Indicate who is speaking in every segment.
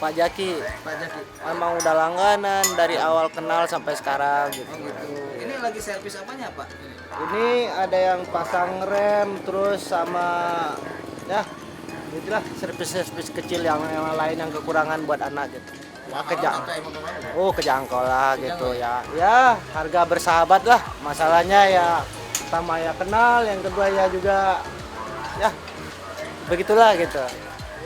Speaker 1: Pak Jaki.
Speaker 2: Pak Jaki.
Speaker 1: Emang udah langganan dari awal kenal sampai sekarang gitu.
Speaker 2: Ini lagi servis apanya Pak?
Speaker 1: Ini ada yang pasang rem terus sama ya itulah servis-servis kecil yang lain yang kekurangan buat anak gitu. Ya kejangkau lah gitu ya. Ya harga bersahabat lah. Masalahnya ya pertama ya kenal, yang kedua ya juga ya begitulah gitu.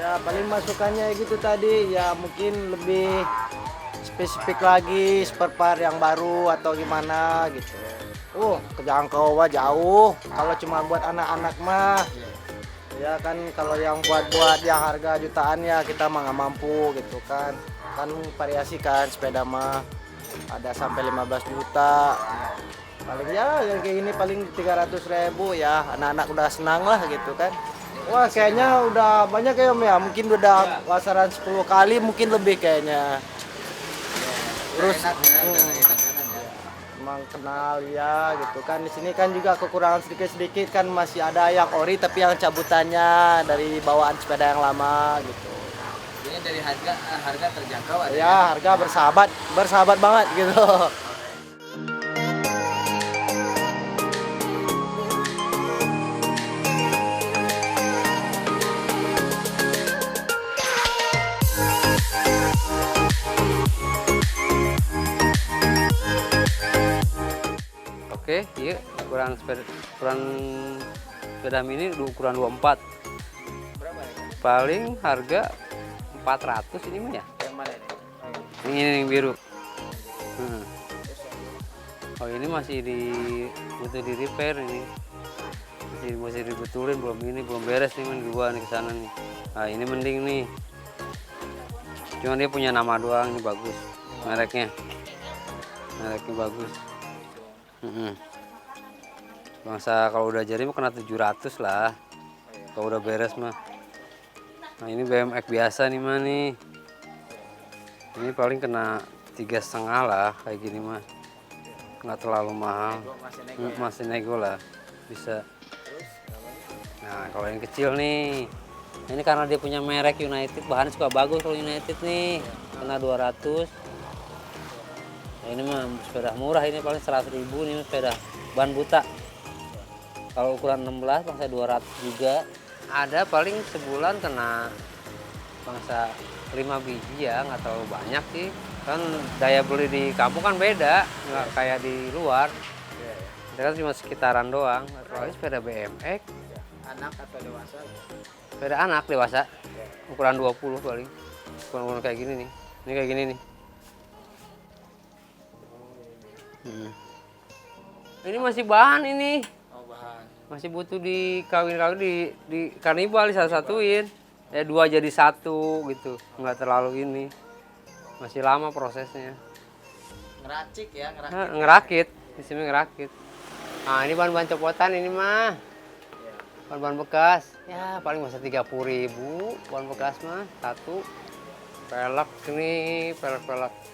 Speaker 1: Ya paling masukannya gitu tadi ya mungkin lebih spesifik lagi spare part yang baru atau gimana gitu. Kejangkau wah jauh. Kalau cuma buat anak-anak mah ya kan, kalau yang buat yang harga jutaan ya kita mah nggak mampu gitu kan. Kan variasi kan sepeda mah ada sampai 15 juta. Paling ya yang kayak gini paling 300.000 ya, anak-anak udah senang lah gitu kan. Wah kayaknya udah banyak ya Om ya, mungkin udah pasaran 10 kali mungkin lebih kayaknya. Terus emang kenal ya gitu kan. Di sini kan juga kekurangan sedikit-sedikit kan, masih ada yang ori tapi yang cabutannya dari bawaan sepeda yang lama gitu.
Speaker 2: Ini dari harga terjangkau ada
Speaker 1: ya? Harga bersahabat banget gitu.
Speaker 3: Oke, iya ukuran sepeda mini ukuran 24.
Speaker 2: berapa ya?
Speaker 3: Paling harga 400 ini mah ya.
Speaker 2: Yang mana ini?
Speaker 3: Ini yang biru. Oh ini masih butuh di repair ini. Masih dibetulin, belum beres nih dua nih ke sana nih. Nah, ini mending nih. Cuman dia punya nama doang, ini bagus. Mereknya bagus. Bangsa kalau udah jadi mah kena 700 lah. Kalau udah beres mah. Nah ini BMX biasa nih mah nih. Ini paling kena 3,5 lah kayak gini mah. Nggak terlalu mahal. Masih nego lah. Bisa. Nah kalau yang kecil nih. Ini karena dia punya merek United, bahannya suka bagus kalau United nih. Kena 200. Nah, ini mah sepeda murah, ini paling 100.000 nih sepeda ban buta. Kalau ukuran 16 bangsa 200 juga. Ada paling sebulan kena bangsa 5 biji ya, nggak terlalu banyak sih. Kan daya beli di kampung kan beda, nggak kayak di luar. Kita kan cuma sekitaran doang. Paling sepeda BMX.
Speaker 2: Anak atau dewasa?
Speaker 3: Sepeda anak dewasa. Ukuran 20 paling. Ukuran kayak gini nih. Ini kayak gini nih. Ini masih bahan ini.
Speaker 2: Oh, bahan.
Speaker 3: Masih butuh dikawin-kawin di karnibal satu-satuin. Ya 2 jadi 1 gitu. Nggak terlalu ini. Masih lama prosesnya.
Speaker 2: Ngeracik ya,
Speaker 3: Ngerakit. Di sini ngerakit. Nah, ini bahan-bahan copotan ini mah. Bahan-bahan bekas. Ya, paling masa 30.000 bahan bekas mah satu. Pelek ini, pelek.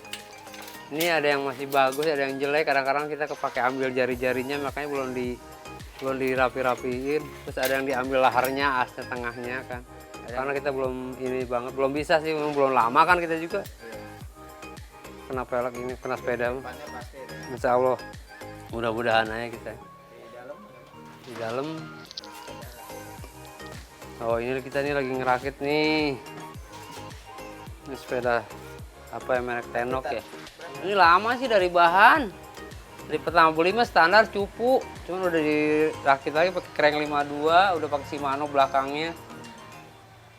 Speaker 3: Ini ada yang masih bagus, ada yang jelek. Kadang-kadang kita kepake ambil jari-jarinya, makanya belum dirapi-rapiin. Terus ada yang diambil laharnya, asnya tengahnya kan. Karena kita belum ini banget, belum bisa sih, belum lama kan kita juga. Kena pelek ini, kena sepeda. Insya Allah, mudah-mudahan aja kita. Di dalam. Oh ini kita nih lagi ngerakit nih. Ini sepeda apa ya, merek Tenok ya. Ini lama sih dari bahan. Dari pertama beli mah standar cupu. Cuman udah dirakit lagi pakai crank 52, udah pakai Shimano belakangnya.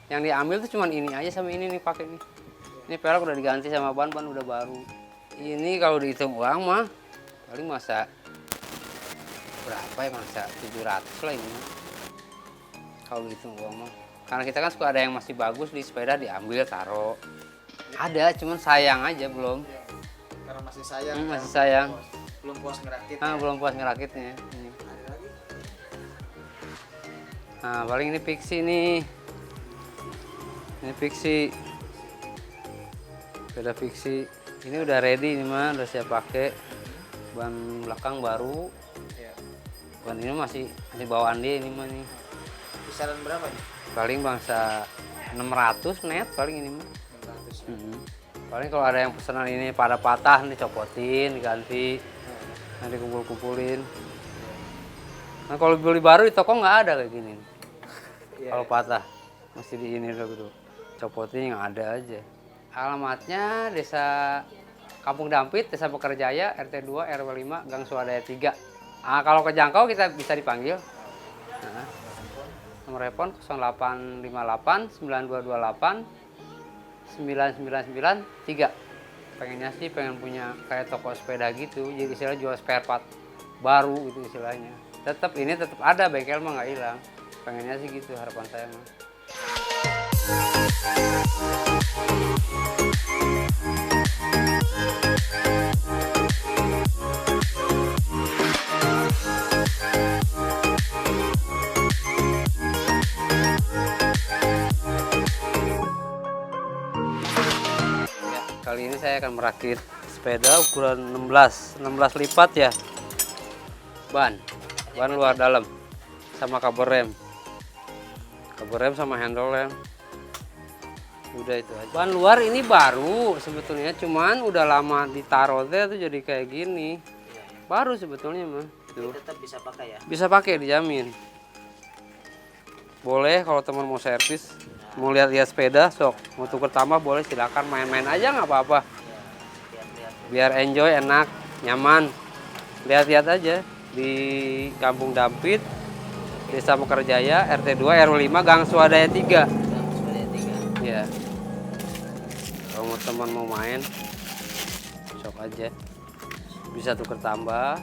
Speaker 3: Yang diambil tuh cuman ini aja sama ini nih pakai nih. Ini pelek udah diganti sama ban udah baru. Ini kalau dihitung uang mah paling masa berapa ya, masa 700 lah ini. Kalau dihitung uang mah. Karena kita kan suka ada yang masih bagus di sepeda diambil taruh. Ada, cuman sayang aja belum.
Speaker 2: Karena masih sayang.
Speaker 3: Masih sayang.
Speaker 2: Belum puas ngerakit.
Speaker 3: Belum puas ngerakitnya. Nah, paling ini fiksi nih. Ini fiksi. Sepeda fiksi. Ini udah ready nih mah, udah siap pakai. Ban belakang baru. Ban ini masih bawaan dia ini mah nih.
Speaker 2: Kisaran berapa nih?
Speaker 3: Paling bangsa 600 net paling ini mah.
Speaker 2: 600 gratis.
Speaker 3: Paling kalau ada yang pesanan ini pada patah nih copotin, diganti, nanti kumpul-kumpulin. Nah kalau beli baru di toko nggak ada kayak gini. Kalau patah mesti di ini dulu, copotin yang ada aja. Alamatnya Desa Kampung Dampit, Desa Pekerjaya, RT 2 RW 5 Gang Swadaya 3. Nah, kalau kejangkau kita bisa dipanggil. Nah, nomor telepon 0858 9228 9993. Pengennya sih pengen punya kayak toko sepeda gitu, jadi istilah jual spare part baru gitu istilahnya. Tetap ada, bengkel mah nggak hilang. Pengennya sih gitu harapan saya mah. Kali ini saya akan merakit sepeda ukuran 16 lipat ya. Ban luar dalam sama kabel rem sama handle rem. Udah itu aja. Ban luar ini baru sebetulnya, cuman udah lama ditaruh tuh jadi kayak gini. Baru sebetulnya mah. Tuh.
Speaker 2: Tetap bisa pakai ya.
Speaker 3: Bisa pakai, dijamin. Boleh kalau teman mau servis, mau lihat-lihat sepeda, sok mau tukar tambah boleh, silakan main-main aja nggak apa-apa. Biar enjoy, enak, nyaman. Lihat-lihat aja di Kampung Dampit, Desa Pekerjaya, RT 2 RW 5 Gang Swadaya 3. Ya. Kalau mau teman mau main, sok aja. Bisa tukar tambah.